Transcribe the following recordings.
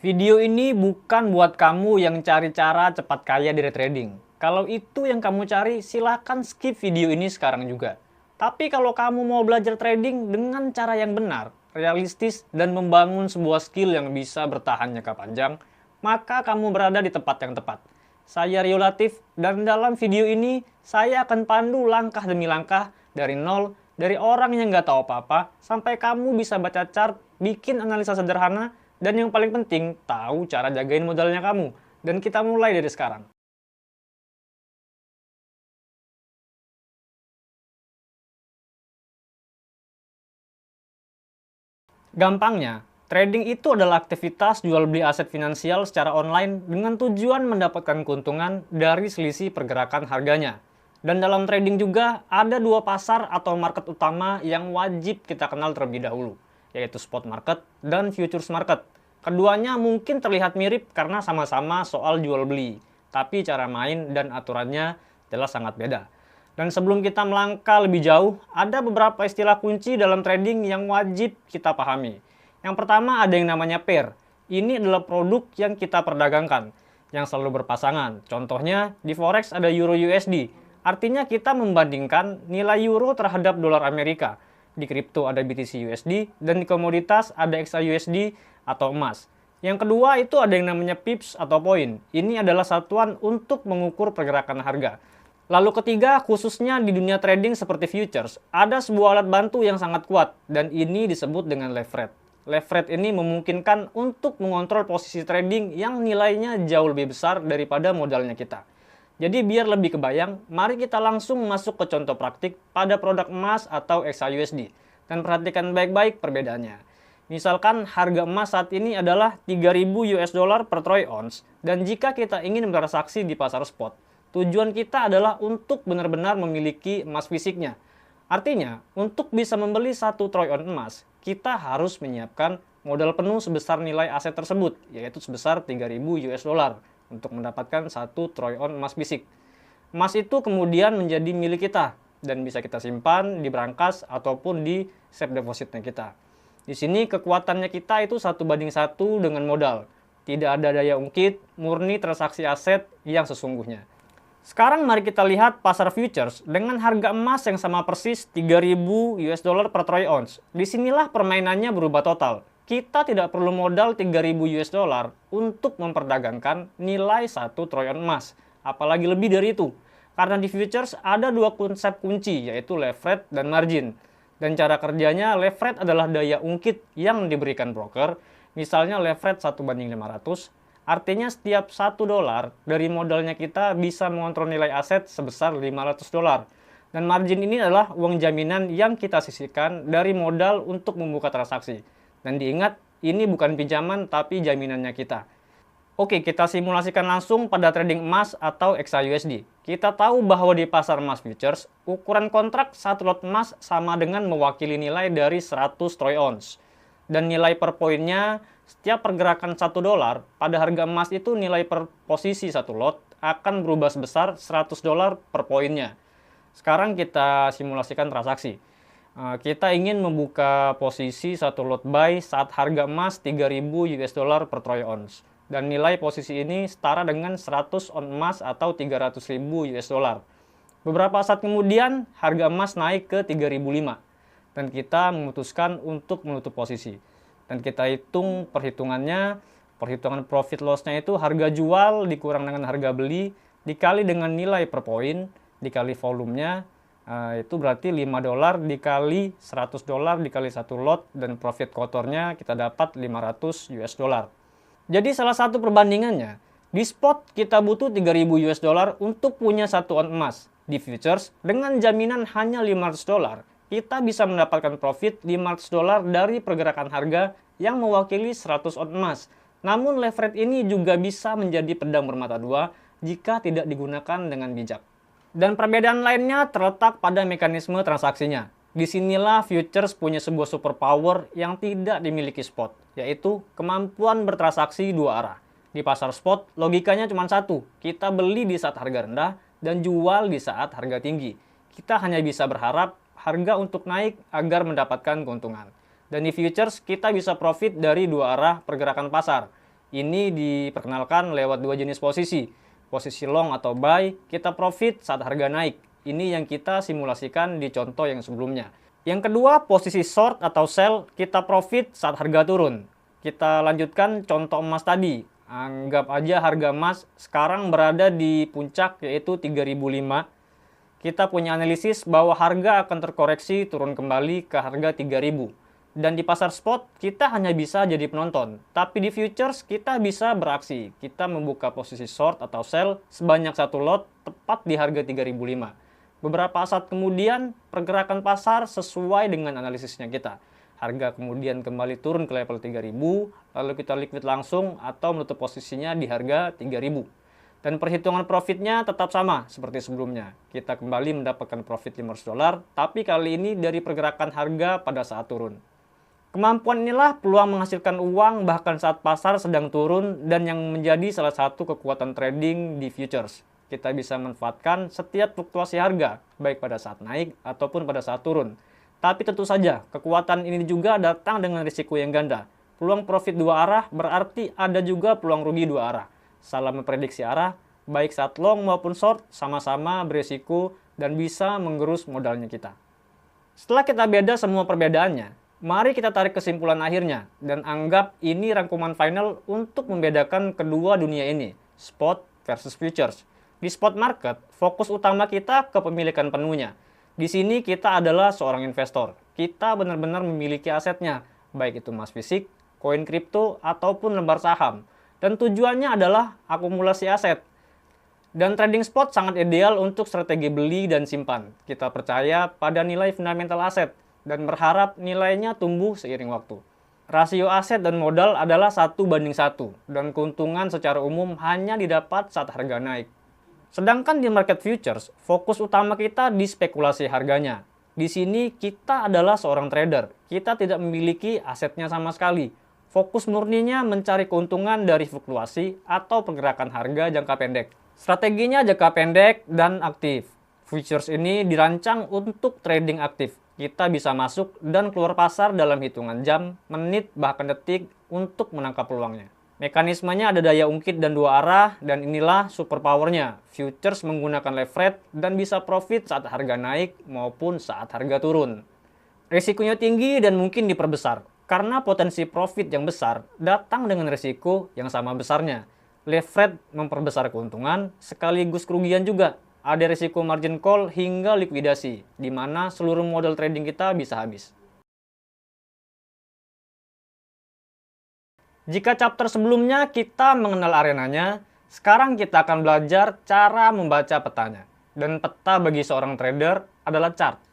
Video ini bukan buat kamu yang cari cara cepat kaya dari trading. Kalau itu yang kamu cari, silahkan skip video ini sekarang juga. Tapi kalau kamu mau belajar trading dengan cara yang benar, realistis, dan membangun sebuah skill yang bisa bertahan jangka panjang, maka kamu berada di tempat yang tepat. Saya Rio Latif, dan dalam video ini, saya akan pandu langkah demi langkah dari nol, dari orang yang nggak tahu apa-apa, sampai kamu bisa baca chart, bikin analisa sederhana, dan yang paling penting, tahu cara jagain modalnya kamu. Dan kita mulai dari sekarang. Gampangnya, trading itu adalah aktivitas jual beli aset finansial secara online dengan tujuan mendapatkan keuntungan dari selisih pergerakan harganya. Dan dalam trading juga ada dua pasar atau market utama yang wajib kita kenal terlebih dahulu, yaitu spot market dan futures market. Keduanya mungkin terlihat mirip karena sama-sama soal jual beli, tapi cara main dan aturannya jelas sangat beda. Dan sebelum kita melangkah lebih jauh, ada beberapa istilah kunci dalam trading yang wajib kita pahami. Yang pertama ada yang namanya pair. Ini adalah produk yang kita perdagangkan, yang selalu berpasangan. Contohnya di Forex ada Euro USD. Artinya kita membandingkan nilai Euro terhadap dolar Amerika. Di kripto ada BTC USD, dan di komoditas ada XAUSD atau emas. Yang kedua itu ada yang namanya pips atau poin. Ini adalah satuan untuk mengukur pergerakan harga. Lalu ketiga, khususnya di dunia trading seperti futures, ada sebuah alat bantu yang sangat kuat, dan ini disebut dengan leverage. Leverage ini memungkinkan untuk mengontrol posisi trading yang nilainya jauh lebih besar daripada modalnya kita. Jadi biar lebih kebayang, mari kita langsung masuk ke contoh praktik pada produk emas atau XAUSD. Dan perhatikan baik-baik perbedaannya. Misalkan harga emas saat ini adalah 3.000 US dollar per troy ounce, dan jika kita ingin bertransaksi di pasar spot, tujuan kita adalah untuk benar-benar memiliki emas fisiknya. Artinya, untuk bisa membeli 1 troy ounce emas, kita harus menyiapkan modal penuh sebesar nilai aset tersebut, yaitu sebesar 3.000 US dollar untuk mendapatkan 1 troy ounce emas fisik. Emas itu kemudian menjadi milik kita dan bisa kita simpan di brankas ataupun di safe depositnya kita. Di sini kekuatannya kita itu 1:1 dengan modal. Tidak ada daya ungkit, murni transaksi aset yang sesungguhnya. Sekarang mari kita lihat pasar futures dengan harga emas yang sama persis 3.000 US dollar per troy ounce. Disinilah permainannya berubah total. Kita tidak perlu modal 3.000 US dollar untuk memperdagangkan nilai 1 troy ounce emas. Apalagi lebih dari itu. Karena di futures ada dua konsep kunci, yaitu leverage dan margin. Dan cara kerjanya, leverage adalah daya ungkit yang diberikan broker. Misalnya leverage 1:500, artinya setiap 1 dolar dari modalnya kita bisa mengontrol nilai aset sebesar 500 dolar. Dan margin ini adalah uang jaminan yang kita sisihkan dari modal untuk membuka transaksi. Dan diingat, ini bukan pinjaman tapi jaminannya kita. Oke, kita simulasikan langsung pada trading emas atau XAUSD. Kita tahu bahwa di pasar emas futures, ukuran kontrak 1 lot emas sama dengan mewakili nilai dari 100 troy ounce. Dan nilai per poinnya, setiap pergerakan 1 dolar, pada harga emas itu nilai per posisi 1 lot akan berubah sebesar 100 dolar per poinnya. Sekarang kita simulasikan transaksi. Kita ingin membuka posisi 1 lot buy saat harga emas 3.000 US dollar per troy ounce. Dan nilai posisi ini setara dengan 100 on emas atau 300.000 US dollar. Beberapa saat kemudian harga emas naik ke 3.005 dan kita memutuskan untuk menutup posisi. Dan kita hitung perhitungannya, perhitungan profit loss-nya itu harga jual dikurang dengan harga beli dikali dengan nilai per poin dikali volumenya, itu berarti 5 dolar dikali 100 dolar dikali 1 lot, dan profit kotornya kita dapat 500 US dollar. Jadi salah satu perbandingannya, di spot kita butuh 3.000 US dollar untuk punya 1 ounce emas. Di futures, dengan jaminan hanya 500 dolar, kita bisa mendapatkan profit 500 dolar dari pergerakan harga yang mewakili 100 ounce emas. Namun leverage ini juga bisa menjadi pedang bermata dua jika tidak digunakan dengan bijak. Dan perbedaan lainnya terletak pada mekanisme transaksinya. Disinilah futures punya sebuah superpower yang tidak dimiliki spot, yaitu kemampuan bertransaksi dua arah. Di pasar spot, logikanya cuma satu, kita beli di saat harga rendah dan jual di saat harga tinggi. Kita hanya bisa berharap harga untuk naik agar mendapatkan keuntungan. Dan di futures, kita bisa profit dari dua arah pergerakan pasar. Ini diperkenalkan lewat dua jenis posisi. Posisi long atau buy, kita profit saat harga naik. Ini yang kita simulasikan di contoh yang sebelumnya. Yang kedua, posisi short atau sell, kita profit saat harga turun. Kita lanjutkan contoh emas tadi. Anggap aja harga emas sekarang berada di puncak yaitu 3.005. Kita punya analisis bahwa harga akan terkoreksi turun kembali ke harga 3.000. Dan di pasar spot kita hanya bisa jadi penonton. Tapi di futures kita bisa beraksi. Kita membuka posisi short atau sell sebanyak satu lot tepat di harga 3.005. Beberapa saat kemudian, pergerakan pasar sesuai dengan analisisnya kita. Harga kemudian kembali turun ke level 3.000, lalu kita liquid langsung atau menutup posisinya di harga 3.000. Dan perhitungan profitnya tetap sama seperti sebelumnya. Kita kembali mendapatkan profit $500, tapi kali ini dari pergerakan harga pada saat turun. Kemampuan inilah peluang menghasilkan uang bahkan saat pasar sedang turun dan yang menjadi salah satu kekuatan trading di futures. Kita bisa manfaatkan setiap fluktuasi harga, baik pada saat naik ataupun pada saat turun. Tapi tentu saja, kekuatan ini juga datang dengan risiko yang ganda. Peluang profit dua arah berarti ada juga peluang rugi dua arah. Salah memprediksi arah, baik saat long maupun short, sama-sama berisiko dan bisa menggerus modalnya kita. Setelah kita beda semua perbedaannya, mari kita tarik kesimpulan akhirnya dan anggap ini rangkuman final untuk membedakan kedua dunia ini, spot versus futures. Di spot market, fokus utama kita kepemilikan penuhnya. Di sini kita adalah seorang investor. Kita benar-benar memiliki asetnya, baik itu emas fisik, koin kripto, ataupun lembar saham. Dan tujuannya adalah akumulasi aset. Dan trading spot sangat ideal untuk strategi beli dan simpan. Kita percaya pada nilai fundamental aset dan berharap nilainya tumbuh seiring waktu. Rasio aset dan modal adalah 1:1 dan keuntungan secara umum hanya didapat saat harga naik. Sedangkan di market futures, fokus utama kita di spekulasi harganya. Di sini kita adalah seorang trader. Kita tidak memiliki asetnya sama sekali. Fokus murninya mencari keuntungan dari fluktuasi atau pergerakan harga jangka pendek. Strateginya jangka pendek dan aktif. Futures ini dirancang untuk trading aktif. Kita bisa masuk dan keluar pasar dalam hitungan jam, menit, bahkan detik untuk menangkap peluangnya. Mekanismenya ada daya ungkit dan dua arah, dan inilah superpowernya. Futures menggunakan leverage dan bisa profit saat harga naik maupun saat harga turun. Risikonya tinggi dan mungkin diperbesar, karena potensi profit yang besar datang dengan risiko yang sama besarnya. Leverage memperbesar keuntungan, sekaligus kerugian juga. Ada risiko margin call hingga likuidasi, di mana seluruh modal trading kita bisa habis. Jika chapter sebelumnya kita mengenal arenanya, sekarang kita akan belajar cara membaca petanya. Dan peta bagi seorang trader adalah chart.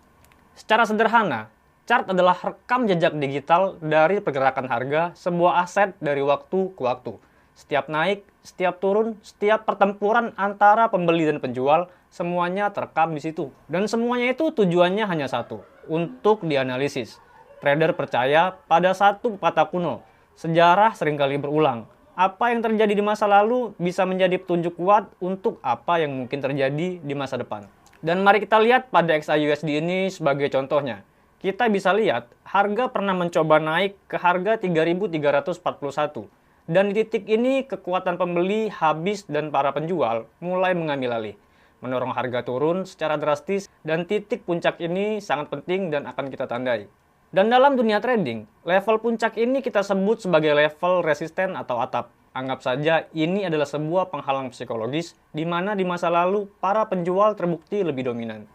Secara sederhana, chart adalah rekam jejak digital dari pergerakan harga sebuah aset dari waktu ke waktu. Setiap naik, setiap turun, setiap pertempuran antara pembeli dan penjual, semuanya terekam di situ. Dan semuanya itu tujuannya hanya satu, untuk dianalisis. Trader percaya pada satu pepatah kuno, sejarah seringkali berulang. Apa yang terjadi di masa lalu bisa menjadi petunjuk kuat untuk apa yang mungkin terjadi di masa depan. Dan mari kita lihat pada XAUSD ini sebagai contohnya. Kita bisa lihat harga pernah mencoba naik ke harga 3.341. Dan di titik ini kekuatan pembeli habis dan para penjual mulai mengambil alih. Mendorong harga turun secara drastis dan titik puncak ini sangat penting dan akan kita tandai. Dan dalam dunia trading, level puncak ini kita sebut sebagai level resisten atau atap. Anggap saja ini adalah sebuah penghalang psikologis di mana di masa lalu para penjual terbukti lebih dominan.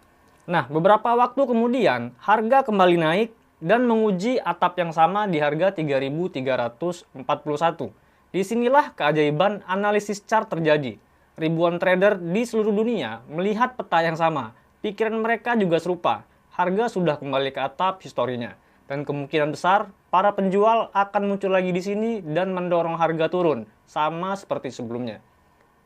Nah, beberapa waktu kemudian harga kembali naik dan menguji atap yang sama di harga 3.341. Disinilah keajaiban analisis chart terjadi. Ribuan trader di seluruh dunia melihat peta yang sama. Pikiran mereka juga serupa. Harga sudah kembali ke atap historinya. Dan kemungkinan besar, para penjual akan muncul lagi di sini dan mendorong harga turun, sama seperti sebelumnya.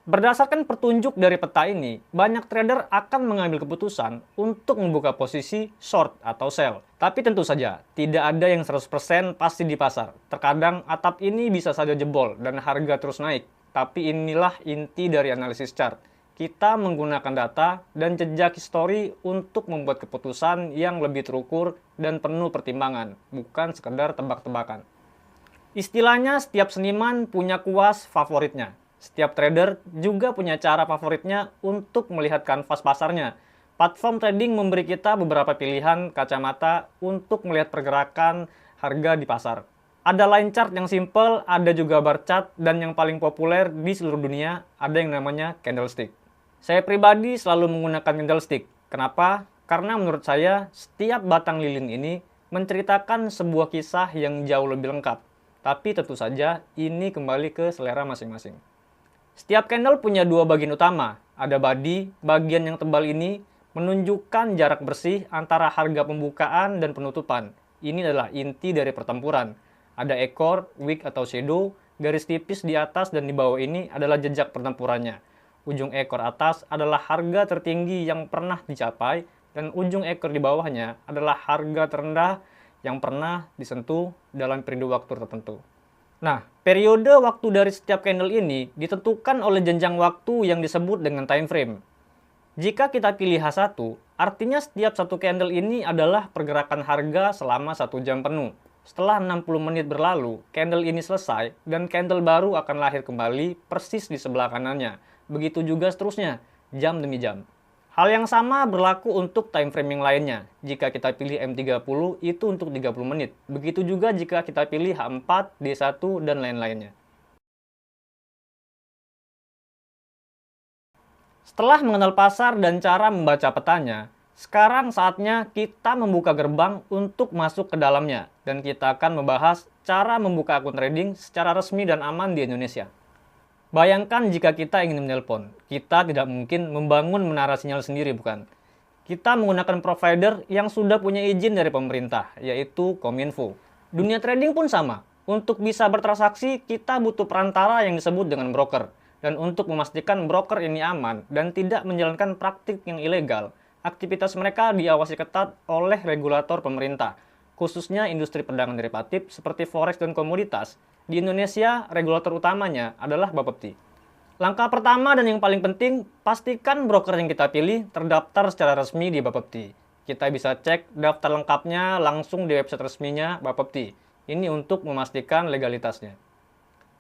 Berdasarkan petunjuk dari peta ini, banyak trader akan mengambil keputusan untuk membuka posisi short atau sell. Tapi tentu saja, tidak ada yang 100% pasti di pasar. Terkadang atap ini bisa saja jebol dan harga terus naik. Tapi inilah inti dari analisis chart. Kita menggunakan data dan jejak histori untuk membuat keputusan yang lebih terukur dan penuh pertimbangan, bukan sekedar tebak-tebakan. Istilahnya setiap seniman punya kuas favoritnya. Setiap trader juga punya cara favoritnya untuk melihat kanvas pasarnya. Platform trading memberi kita beberapa pilihan kacamata untuk melihat pergerakan harga di pasar. Ada line chart yang simple, ada juga bar chart, dan yang paling populer di seluruh dunia ada yang namanya candlestick. Saya pribadi selalu menggunakan candlestick. Kenapa? Karena menurut saya setiap batang lilin ini menceritakan sebuah kisah yang jauh lebih lengkap. Tapi tentu saja ini kembali ke selera masing-masing. Setiap candle punya dua bagian utama. Ada body, bagian yang tebal ini menunjukkan jarak bersih antara harga pembukaan dan penutupan. Ini adalah inti dari pertempuran. Ada ekor, wick atau shadow, garis tipis di atas dan di bawah ini adalah jejak pertempurannya. Ujung ekor atas adalah harga tertinggi yang pernah dicapai, dan ujung ekor di bawahnya adalah harga terendah yang pernah disentuh dalam periode waktu tertentu. Nah, periode waktu dari setiap candle ini ditentukan oleh jenjang waktu yang disebut dengan time frame. Jika kita pilih H1, artinya setiap satu candle ini adalah pergerakan harga selama 1 jam penuh. Setelah 60 menit berlalu, candle ini selesai dan candle baru akan lahir kembali persis di sebelah kanannya. Begitu juga seterusnya, jam demi jam. Hal yang sama berlaku untuk time frame yang lainnya. Jika kita pilih M30 itu untuk 30 menit. Begitu juga jika kita pilih H4, D1, dan lain-lainnya. Setelah mengenal pasar dan cara membaca petanya, sekarang saatnya kita membuka gerbang untuk masuk ke dalamnya. Dan kita akan membahas cara membuka akun trading secara resmi dan aman di Indonesia. Bayangkan jika kita ingin menelpon, kita tidak mungkin membangun menara sinyal sendiri, bukan? Kita menggunakan provider yang sudah punya izin dari pemerintah, yaitu Kominfo. Dunia trading pun sama. Untuk bisa bertransaksi, kita butuh perantara yang disebut dengan broker. Dan untuk memastikan broker ini aman dan tidak menjalankan praktik yang ilegal, aktivitas mereka diawasi ketat oleh regulator pemerintah, khususnya industri perdagangan derivatif seperti forex dan komoditas. Di Indonesia, regulator utamanya adalah Bapepti. Langkah pertama dan yang paling penting, pastikan broker yang kita pilih terdaftar secara resmi di Bapepti. Kita bisa cek daftar lengkapnya langsung di website resminya Bapepti. Ini untuk memastikan legalitasnya.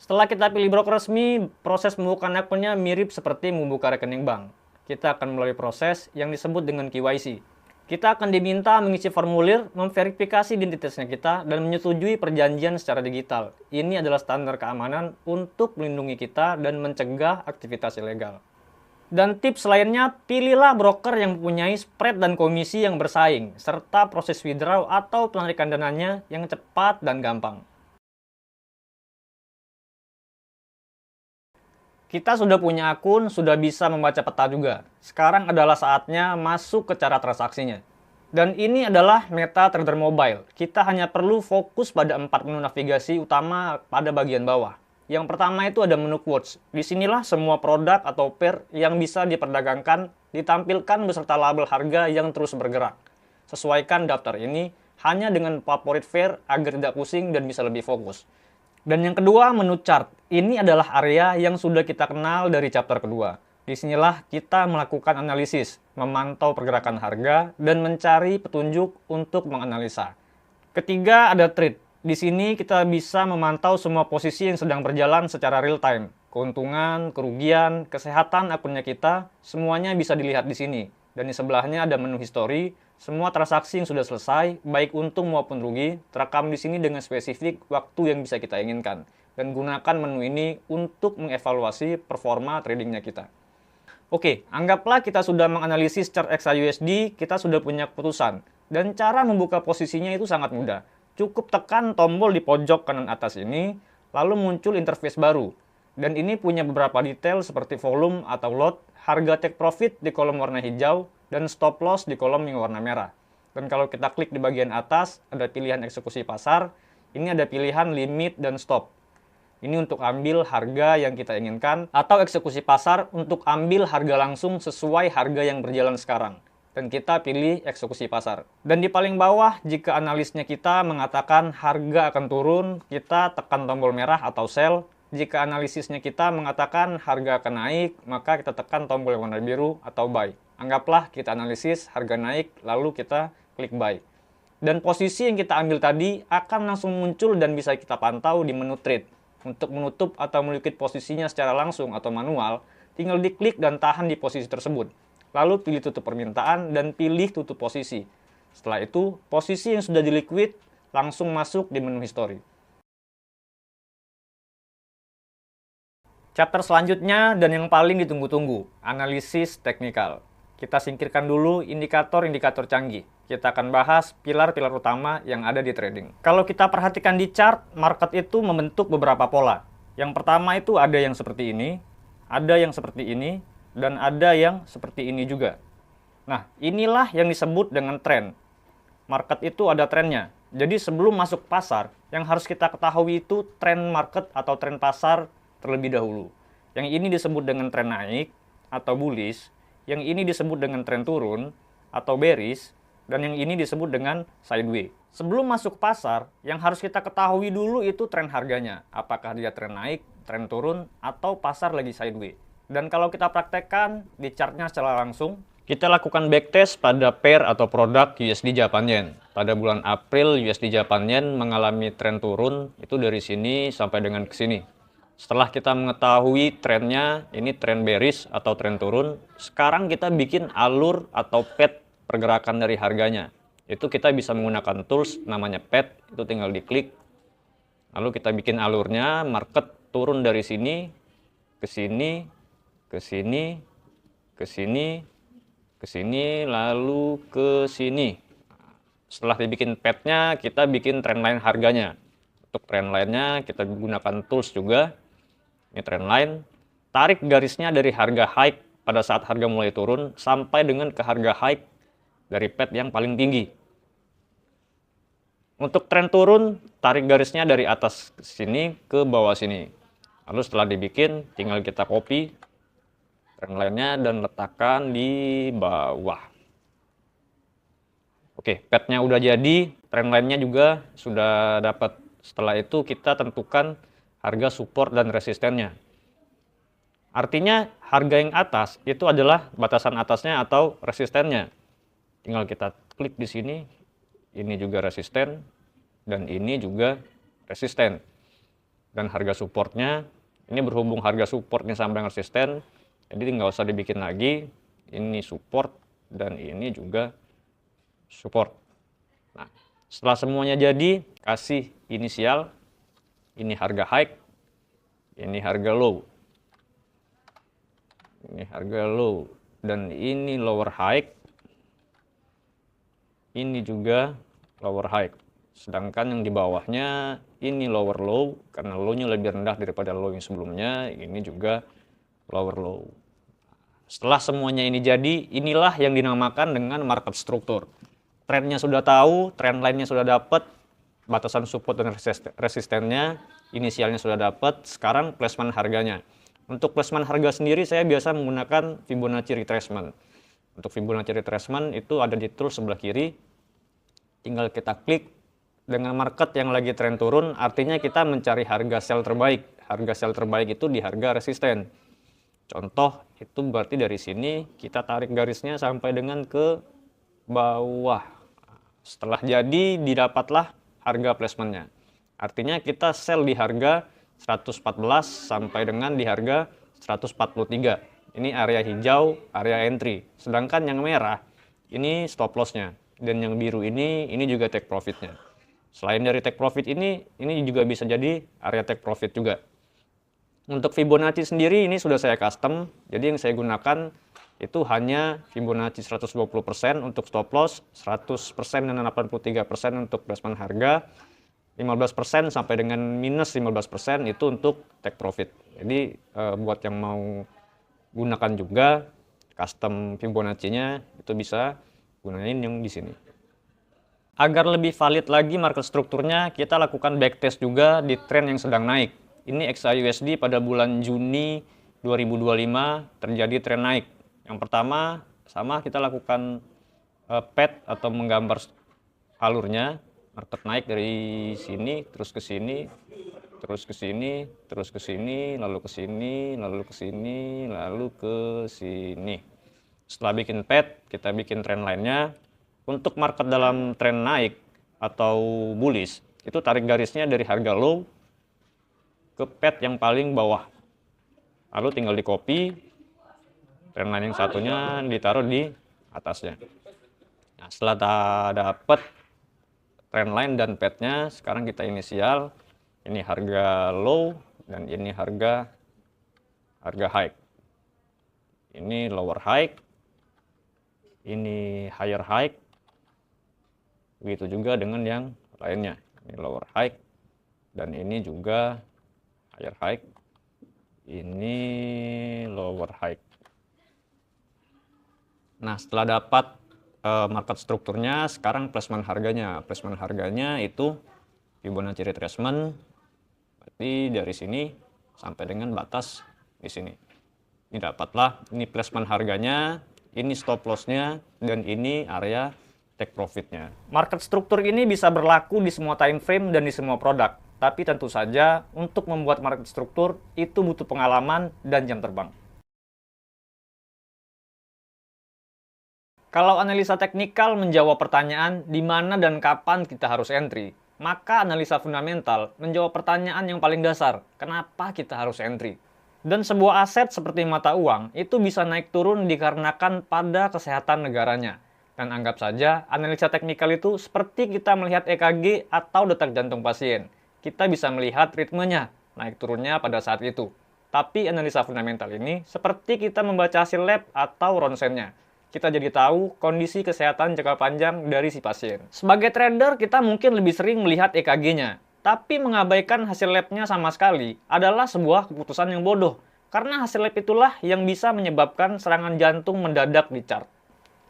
Setelah kita pilih broker resmi, proses membuka akunnya mirip seperti membuka rekening bank. Kita akan melalui proses yang disebut dengan KYC. Kita akan diminta mengisi formulir, memverifikasi identitasnya kita, dan menyetujui perjanjian secara digital. Ini adalah standar keamanan untuk melindungi kita dan mencegah aktivitas ilegal. Dan tips lainnya, pilihlah broker yang mempunyai spread dan komisi yang bersaing, serta proses withdraw atau penarikan dananya yang cepat dan gampang. Kita sudah punya akun, sudah bisa membaca peta juga. Sekarang adalah saatnya masuk ke cara transaksinya. Dan ini adalah MetaTrader Mobile. Kita hanya perlu fokus pada 4 menu navigasi utama pada bagian bawah. Yang pertama itu ada menu quotes. Disinilah semua produk atau pair yang bisa diperdagangkan ditampilkan beserta label harga yang terus bergerak. Sesuaikan daftar ini hanya dengan favorit pair agar tidak pusing dan bisa lebih fokus. Dan yang kedua, menu chart. Ini adalah area yang sudah kita kenal dari chapter kedua. Disinilah kita melakukan analisis, memantau pergerakan harga, dan mencari petunjuk untuk menganalisa. Ketiga, ada trade. Di sini kita bisa memantau semua posisi yang sedang berjalan secara real time. Keuntungan, kerugian, kesehatan akunnya kita, semuanya bisa dilihat di sini. Dan di sebelahnya ada menu history. Semua transaksi yang sudah selesai, baik untung maupun rugi, terekam di sini dengan spesifik waktu yang bisa kita inginkan. Dan gunakan menu ini untuk mengevaluasi performa tradingnya kita. Oke, anggaplah kita sudah menganalisis chart XAUSD, kita sudah punya keputusan. Dan cara membuka posisinya itu sangat mudah. Cukup tekan tombol di pojok kanan atas ini, lalu muncul interface baru. Dan ini punya beberapa detail seperti volume atau lot, harga take profit di kolom warna hijau, dan stop loss di kolom yang warna merah. Dan kalau kita klik di bagian atas, ada pilihan eksekusi pasar, ini ada pilihan limit dan stop. Ini untuk ambil harga yang kita inginkan, atau eksekusi pasar untuk ambil harga langsung sesuai harga yang berjalan sekarang. Dan kita pilih eksekusi pasar. Dan di paling bawah, jika analisnya kita mengatakan harga akan turun, kita tekan tombol merah atau sell. Jika analisisnya kita mengatakan harga akan naik, maka kita tekan tombol yang warna biru atau buy. Anggaplah kita analisis harga naik, lalu kita klik buy. Dan posisi yang kita ambil tadi akan langsung muncul dan bisa kita pantau di menu trade. Untuk menutup atau melikit posisinya secara langsung atau manual, tinggal diklik dan tahan di posisi tersebut. Lalu pilih tutup permintaan dan pilih tutup posisi. Setelah itu, posisi yang sudah diliquid langsung masuk di menu history. Chapter selanjutnya dan yang paling ditunggu-tunggu, analisis teknikal. Kita singkirkan dulu indikator-indikator canggih. Kita akan bahas pilar-pilar utama yang ada di trading. Kalau kita perhatikan di chart, market itu membentuk beberapa pola. Yang pertama itu ada yang seperti ini, ada yang seperti ini, dan ada yang seperti ini juga. Nah, inilah yang disebut dengan tren. Market itu ada trennya. Jadi sebelum masuk pasar, yang harus kita ketahui itu tren market atau tren pasar terlebih dahulu. Yang ini disebut dengan tren naik atau bullish, yang ini disebut dengan tren turun atau bearish, dan yang ini disebut dengan sideways. Sebelum masuk pasar, yang harus kita ketahui dulu itu tren harganya. Apakah dia tren naik, tren turun, atau pasar lagi sideways. Dan kalau kita praktekkan di chartnya secara langsung, kita lakukan backtest pada pair atau produk USD Japan Yen. Pada bulan April, USD Japan Yen mengalami tren turun, itu dari sini sampai dengan ke sini. Setelah kita mengetahui trennya, ini tren bearish atau tren turun, sekarang kita bikin alur atau path pergerakan dari harganya. Itu kita bisa menggunakan tools namanya path, itu tinggal diklik. Lalu kita bikin alurnya, market turun dari sini, ke sini, ke sini, ke sini, ke sini, lalu ke sini. Setelah dibikin path-nya, kita bikin trendline harganya. Untuk trendline-nya kita gunakan tools juga. Ini trendline. Tarik garisnya dari harga high pada saat harga mulai turun sampai dengan ke harga high dari path yang paling tinggi. Untuk tren turun, tarik garisnya dari atas sini ke bawah sini. Lalu setelah dibikin, tinggal kita copy trendline-nya dan letakkan di bawah. Oke, path-nya udah jadi, trendline-nya juga sudah dapat. Setelah itu kita tentukan harga support dan resistennya. Artinya harga yang atas itu adalah batasan atasnya atau resistennya. Tinggal kita klik di sini, ini juga resisten, dan ini juga resisten. Dan harga supportnya, ini berhubung harga supportnya sampai resisten, jadi nggak usah dibikin lagi, ini support, dan ini juga support. Nah, setelah semuanya jadi, kasih inisial, ini harga high, ini harga low. Ini harga low, dan ini lower high. Ini juga lower high. Sedangkan yang di bawahnya ini lower low, karena low-nya lebih rendah daripada low yang sebelumnya. Ini juga lower low. Setelah semuanya ini jadi, inilah yang dinamakan dengan market struktur. Trennya sudah tahu, trend line-nya sudah dapat, batasan support dan resistennya, inisialnya sudah dapat, sekarang placement harganya. Untuk placement harga sendiri saya biasa menggunakan Fibonacci retracement. Untuk Fibonacci retracement itu ada di tool sebelah kiri. Tinggal kita klik dengan market yang lagi tren turun, artinya kita mencari harga sell terbaik. Harga sell terbaik itu di harga resisten. Contoh itu berarti dari sini kita tarik garisnya sampai dengan ke bawah. Setelah jadi didapatlah harga placementnya. Artinya kita sell di harga 114 sampai dengan di harga 143. Ini area hijau, area entry. Sedangkan yang merah, ini stop loss-nya. Dan yang biru ini juga take profit-nya. Selain dari take profit ini juga bisa jadi area take profit juga. Untuk Fibonacci sendiri ini sudah saya custom. Jadi yang saya gunakan itu hanya Fibonacci 120% untuk stop loss, 100% dan 83% untuk placement harga, 15% sampai dengan minus 15% itu untuk take profit. Jadi buat yang mau gunakan juga custom Fibonacci-nya itu bisa gunain yang di sini. Agar lebih valid lagi market strukturnya, kita lakukan backtest juga di tren yang sedang naik. Ini XAUSD pada bulan Juni 2025 terjadi tren naik. Yang pertama, sama kita lakukan path atau menggambar alurnya. Market naik dari sini, terus ke sini, terus ke sini, terus ke sini, lalu ke sini, lalu ke sini, lalu ke sini. Setelah bikin path, kita bikin trend line-nya. Untuk market dalam tren naik, atau bullish, itu tarik garisnya dari harga low ke pad yang paling bawah. Lalu tinggal di copy, trendline yang satunya ditaruh di atasnya. Nah, setelah dapat trendline dan padnya, sekarang kita inisial. Ini harga low dan ini harga high. Ini lower high, ini higher high. Begitu juga dengan yang lainnya. Ini lower high dan ini juga higher high. Ini lower high. Nah, setelah dapat market strukturnya, sekarang placement harganya. Placement harganya itu Fibonacci retracement. Berarti dari sini sampai dengan batas di sini. Ini dapatlah, ini placement harganya, ini stop loss-nya, dan ini area take profit-nya. Market struktur ini bisa berlaku di semua time frame dan di semua produk. Tapi tentu saja, untuk membuat market struktur, itu butuh pengalaman dan jam terbang. Kalau analisa teknikal menjawab pertanyaan di mana dan kapan kita harus entry, maka analisa fundamental menjawab pertanyaan yang paling dasar, kenapa kita harus entry. Dan sebuah aset seperti mata uang itu bisa naik turun dikarenakan pada kesehatan negaranya. Dan anggap saja analisa teknikal itu seperti kita melihat EKG atau detak jantung pasien. Kita bisa melihat ritmenya, naik turunnya pada saat itu. Tapi analisa fundamental ini seperti kita membaca hasil lab atau ronsennya. Kita jadi tahu kondisi kesehatan jangka panjang dari si pasien. Sebagai trader, kita mungkin lebih sering melihat EKG-nya. Tapi mengabaikan hasil lab-nya sama sekali adalah sebuah keputusan yang bodoh. Karena hasil lab itulah yang bisa menyebabkan serangan jantung mendadak di chart.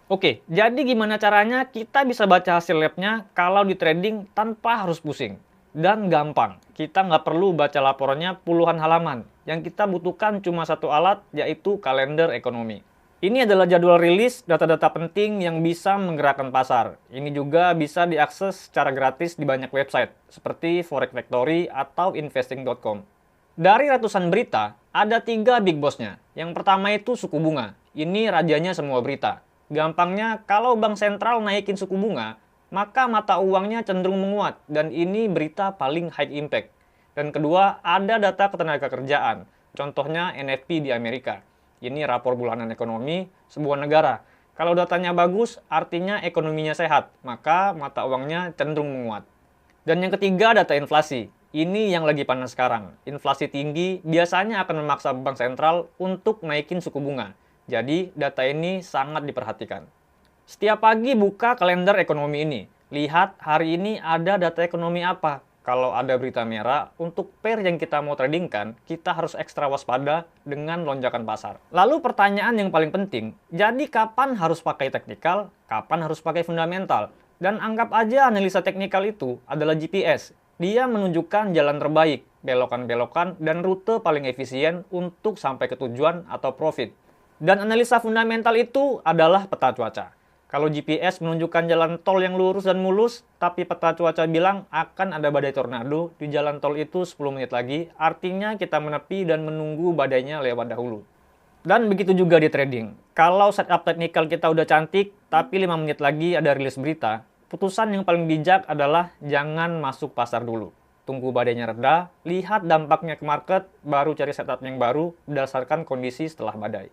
Oke, jadi gimana caranya kita bisa baca hasil lab-nya kalau di trading tanpa harus pusing? Dan gampang, kita nggak perlu baca laporannya puluhan halaman. Yang kita butuhkan cuma satu alat, yaitu kalender ekonomi. Ini adalah jadwal rilis data-data penting yang bisa menggerakkan pasar. Ini juga bisa diakses secara gratis di banyak website, seperti Forex Factory atau investing.com. Dari ratusan berita, ada 3 big boss-nya. Yang pertama itu suku bunga. Ini rajanya semua berita. Gampangnya, kalau bank sentral naikin suku bunga, maka mata uangnya cenderung menguat, dan ini berita paling high impact. Dan kedua, ada data ketenagakerjaan. Contohnya NFP di Amerika. Ini rapor bulanan ekonomi sebuah negara. Kalau datanya bagus, artinya ekonominya sehat, maka mata uangnya cenderung menguat. Dan yang ketiga, data inflasi. Ini yang lagi panas sekarang. Inflasi tinggi biasanya akan memaksa bank sentral untuk naikin suku bunga. Jadi, data ini sangat diperhatikan. Setiap pagi buka kalender ekonomi ini. Lihat hari ini ada data ekonomi apa. Kalau ada berita merah, untuk pair yang kita mau tradingkan, kita harus ekstra waspada dengan lonjakan pasar. Lalu pertanyaan yang paling penting, jadi kapan harus pakai teknikal, kapan harus pakai fundamental? Dan anggap aja analisa teknikal itu adalah GPS. Dia menunjukkan jalan terbaik, belokan-belokan, dan rute paling efisien untuk sampai ke tujuan atau profit. Dan analisa fundamental itu adalah peta cuaca. Kalau GPS menunjukkan jalan tol yang lurus dan mulus, tapi peta cuaca bilang akan ada badai tornado di jalan tol itu 10 menit lagi, artinya kita menepi dan menunggu badainya lewat dahulu. Dan begitu juga di trading. Kalau setup teknikal kita udah cantik, tapi 5 menit lagi ada rilis berita, putusan yang paling bijak adalah jangan masuk pasar dulu. Tunggu badainya reda, lihat dampaknya ke market, baru cari setup yang baru berdasarkan kondisi setelah badai.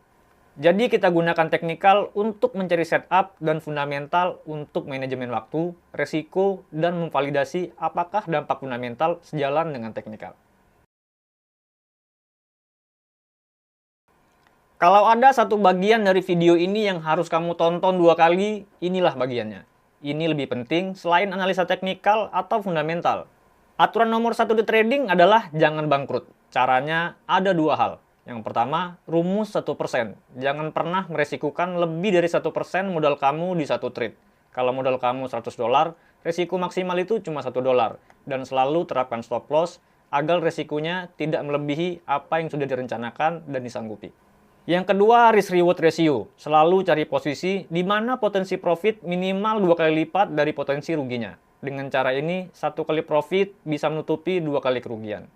Jadi kita gunakan teknikal untuk mencari setup dan fundamental untuk manajemen waktu, resiko, dan memvalidasi apakah dampak fundamental sejalan dengan teknikal. Kalau ada satu bagian dari video ini yang harus kamu tonton 2 kali, inilah bagiannya. Ini lebih penting selain analisa teknikal atau fundamental. Aturan nomor 1 di trading adalah jangan bangkrut. Caranya ada 2 hal. Yang pertama, rumus 1%. Jangan pernah meresikukan lebih dari 1% modal kamu di satu trade. Kalau modal kamu $100, resiko maksimal itu cuma $1. Dan selalu terapkan stop loss agar resikonya tidak melebihi apa yang sudah direncanakan dan disanggupi. Yang kedua, risk-reward ratio. Selalu cari posisi di mana potensi profit minimal 2 kali lipat dari potensi ruginya. Dengan cara ini, 1 kali profit bisa menutupi 2 kali kerugian.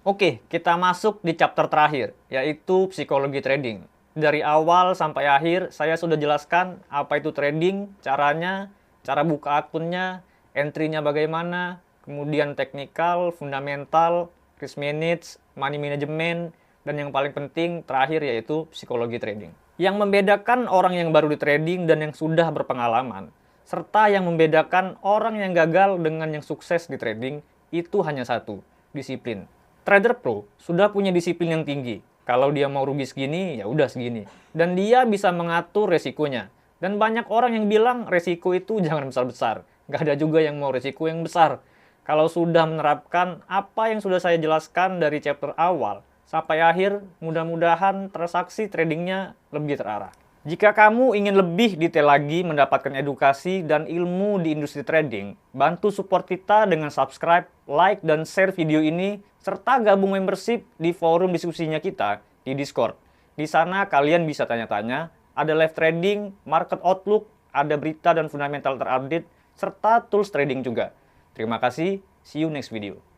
Oke, kita masuk di chapter terakhir, yaitu psikologi trading. Dari awal sampai akhir, saya sudah jelaskan apa itu trading, caranya, cara buka akunnya, entry-nya bagaimana, kemudian teknikal, fundamental, risk manage, money management, dan yang paling penting terakhir yaitu psikologi trading. Yang membedakan orang yang baru di trading dan yang sudah berpengalaman, serta yang membedakan orang yang gagal dengan yang sukses di trading, itu hanya satu, disiplin. Trader pro sudah punya disiplin yang tinggi. Kalau dia mau rugi segini, ya udah segini. Dan dia bisa mengatur resikonya. Dan banyak orang yang bilang resiko itu jangan besar-besar. Gak ada juga yang mau resiko yang besar. Kalau sudah menerapkan apa yang sudah saya jelaskan dari chapter awal sampai akhir, mudah-mudahan transaksi tradingnya lebih terarah. Jika kamu ingin lebih detail lagi mendapatkan edukasi dan ilmu di industri trading, bantu support kita dengan subscribe, like, dan share video ini, serta gabung membership di forum diskusinya kita di Discord. Di sana kalian bisa tanya-tanya, ada live trading, market outlook, ada berita dan fundamental terupdate, serta tools trading juga. Terima kasih, see you next video.